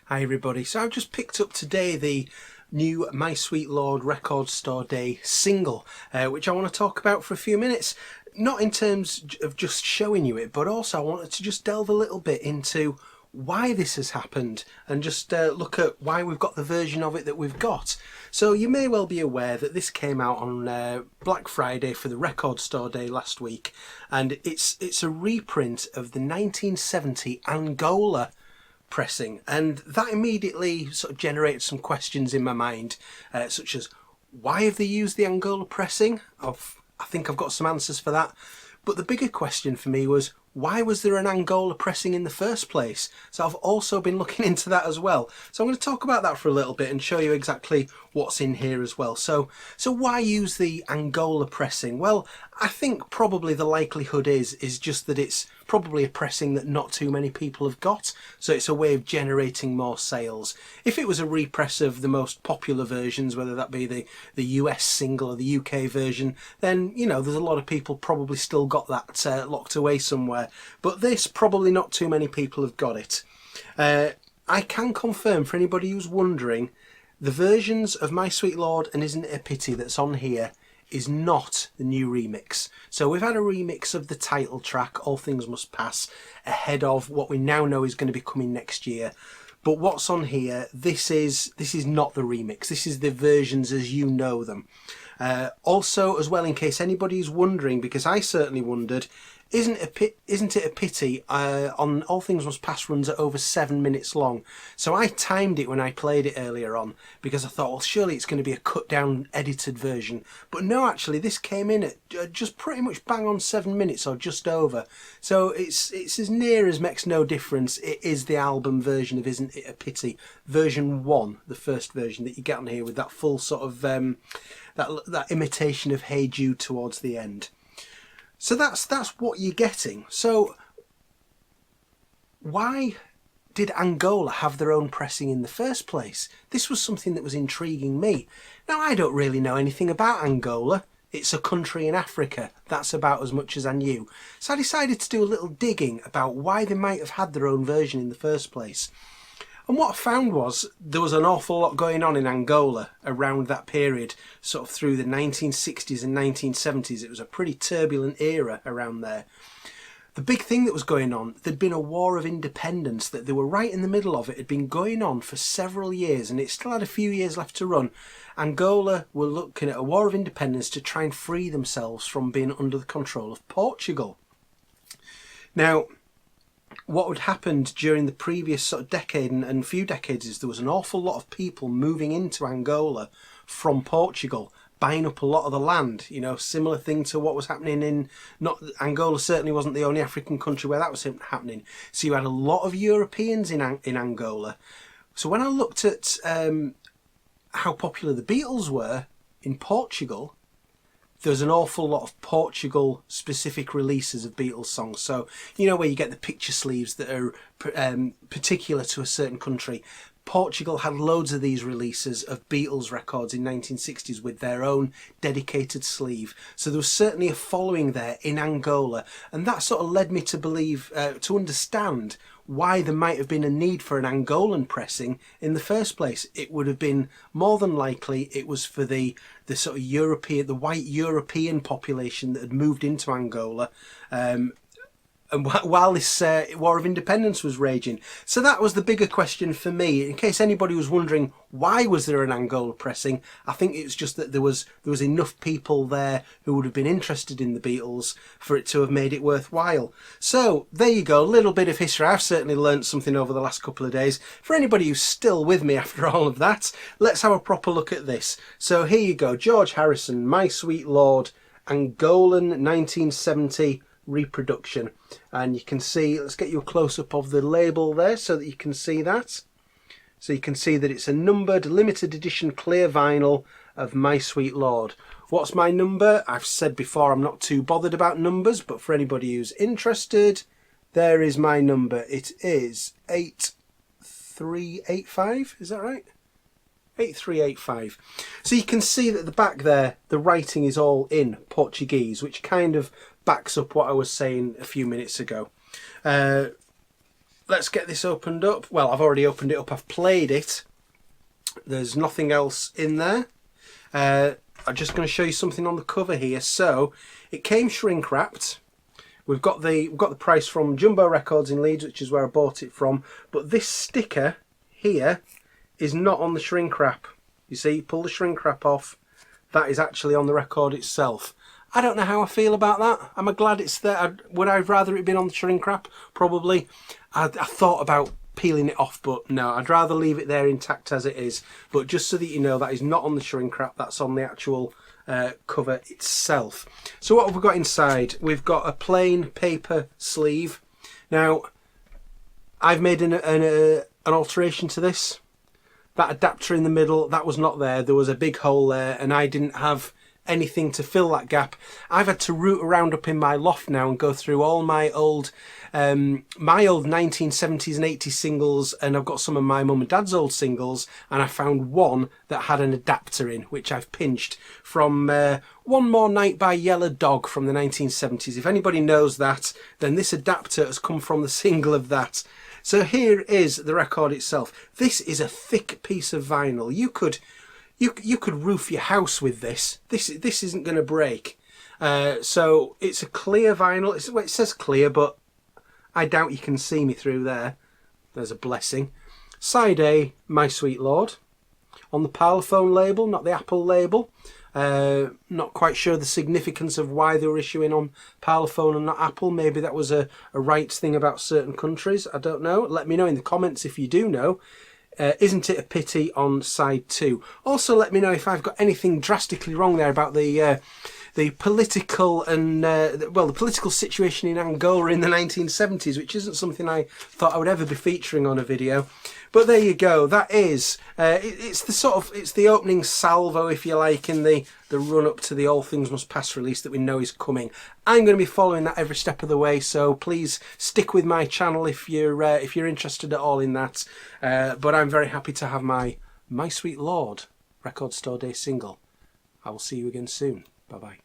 Hi everybody, so I've just picked up today the new My Sweet Lord Record Store Day single, which I want to talk about for a few minutes. Not in terms of just showing you it, but also I wanted to just delve a little bit into why this has happened and just look at why we've got the version of it that we've got. So you may well be aware that this came out on Black Friday for the Record Store Day last week, and it's a reprint of the 1970 Angola pressing, and that immediately sort of generated some questions in my mind, such as why have they used the Angola pressing? I think I've got some answers for that, but the bigger question for me was, why was there an Angola pressing in the first place? So I've also been looking into that as well. So I'm going to talk about that for a little bit and show you exactly what's in here as well. So why use the Angola pressing? Well, I think probably the likelihood is just that it's probably a pressing that not too many people have got. So it's a way of generating more sales. If it was a repress of the most popular versions, whether that be the US single or the UK version, then, you know, there's a lot of people probably still got that locked away somewhere. But this, probably not too many people have got it. I can confirm for anybody who's wondering, the versions of My Sweet Lord and Isn't It a Pity that's on here is not the new remix. So we've had a remix of the title track, All Things Must Pass, ahead of what we now know is going to be coming next year. But what's on here, this is not the remix. This is the versions as you know them. Also, as well, in case anybody's wondering, because I certainly wondered, Isn't It a Pity on All Things Must Pass runs at over 7 minutes long. So I timed it when I played it earlier on, because I thought, well, surely it's going to be a cut down edited version. But no, actually this came in at just pretty much bang on 7 minutes or just over. So it's as near as makes no difference. It is the album version of Isn't It a Pity, version 1, the first version that you get on here with that full sort of that imitation of Hey Jude towards the end. So that's what you're getting. So why did Angola have their own pressing in the first place? This was something that was intriguing me. Now, I don't really know anything about Angola. It's a country in Africa. That's about as much as I knew. So I decided to do a little digging about why they might have had their own version in the first place. And what I found was there was an awful lot going on in Angola around that period, sort of through the 1960s and 1970s. It was a pretty turbulent era around there. The big thing that was going on, there'd been a war of independence that they were right in the middle of. It had been going on for several years, and it still had a few years left to run. Angola were looking at a war of independence to try and free themselves from being under the control of Portugal. Now, what had happened during the previous sort of decade and few decades is there was an awful lot of people moving into Angola from Portugal, buying up a lot of the land. You know, similar thing to what was happening in, not Angola certainly wasn't the only African country where that was happening. So you had a lot of Europeans in Angola. So when I looked at how popular the Beatles were in Portugal, there's an awful lot of Portugal specific releases of Beatles songs. So, you know, where you get the picture sleeves that are particular to a certain country. Portugal had loads of these releases of Beatles records in 1960s with their own dedicated sleeve. So there was certainly a following there in Angola. And that sort of led me to believe, to understand why there might have been a need for an Angolan pressing in the first place. It would have been more than likely it was for the sort of European, the white European population that had moved into Angola, and while this War of Independence was raging. So that was the bigger question for me. In case anybody was wondering why was there an Angola pressing, I think it was just that there was enough people there who would have been interested in the Beatles for it to have made it worthwhile. So there you go, a little bit of history. I've certainly learnt something over the last couple of days. For anybody who's still with me after all of that, let's have a proper look at this. So here you go, George Harrison, My Sweet Lord, Angolan 1970 reproduction. And you can see, let's get you a close-up of the label there so that you can see that. So you can see that it's a numbered limited edition clear vinyl of My Sweet Lord. What's my number? I've said before I'm not too bothered about numbers, but for anybody who's interested, there is my number. It is 8385, is that right? 8385. So you can see that at the back there, the writing is all in Portuguese, which kind of backs up what I was saying a few minutes ago. let's get this opened up. Well, I've already opened it up, I've played it. There's nothing else in there. I'm just going to show you something on the cover here. So it came shrink wrapped. We've got the price from Jumbo Records in Leeds, which is where I bought it from. But this sticker here is not on the shrink wrap. You see, pull the shrink wrap off. That is actually on the record itself. I don't know how I feel about that. I'm glad it's there. Would I rather it been on the shrink wrap? Probably. I thought about peeling it off, but no, I'd rather leave it there intact as it is. But just so that you know, that is not on the shrink wrap. That's on the actual cover itself. So what have we got inside? We've got a plain paper sleeve. Now, I've made an alteration to this. That adapter in the middle, that was not there. There was a big hole there, and I didn't have anything to fill that gap. I've had to root around up in my loft now and go through all my old 1970s and 80s singles, and I've got some of my mum and dad's old singles, and I found one that had an adapter in, which I've pinched from One More Night by Yellow Dog from the 1970s. If anybody knows that, then this adapter has come from the single of that. So here is the record itself. This is a thick piece of vinyl. You could roof your house with this. This isn't going to break. So it's a clear vinyl. It says clear, but I doubt you can see me through there. There's a blessing. Side A, My Sweet Lord. On the Parlophone label, not the Apple label. Not quite sure the significance of why they were issuing on Parlophone and not Apple. Maybe that was a rights thing about certain countries. I don't know. Let me know in the comments if you do know. Isn't it a pity on side 2? Also, let me know if I've got anything drastically wrong there about the political and the political situation in Angola in the 1970s, which isn't something I thought I would ever be featuring on a video. But there you go. That is it's the opening salvo, if you like, in the run up to the All Things Must Pass release that we know is coming. I'm going to be following that every step of the way, so please stick with my channel if you're interested at all in that. But I'm very happy to have my Sweet Lord Record Store Day single. I will see you again soon. Bye bye.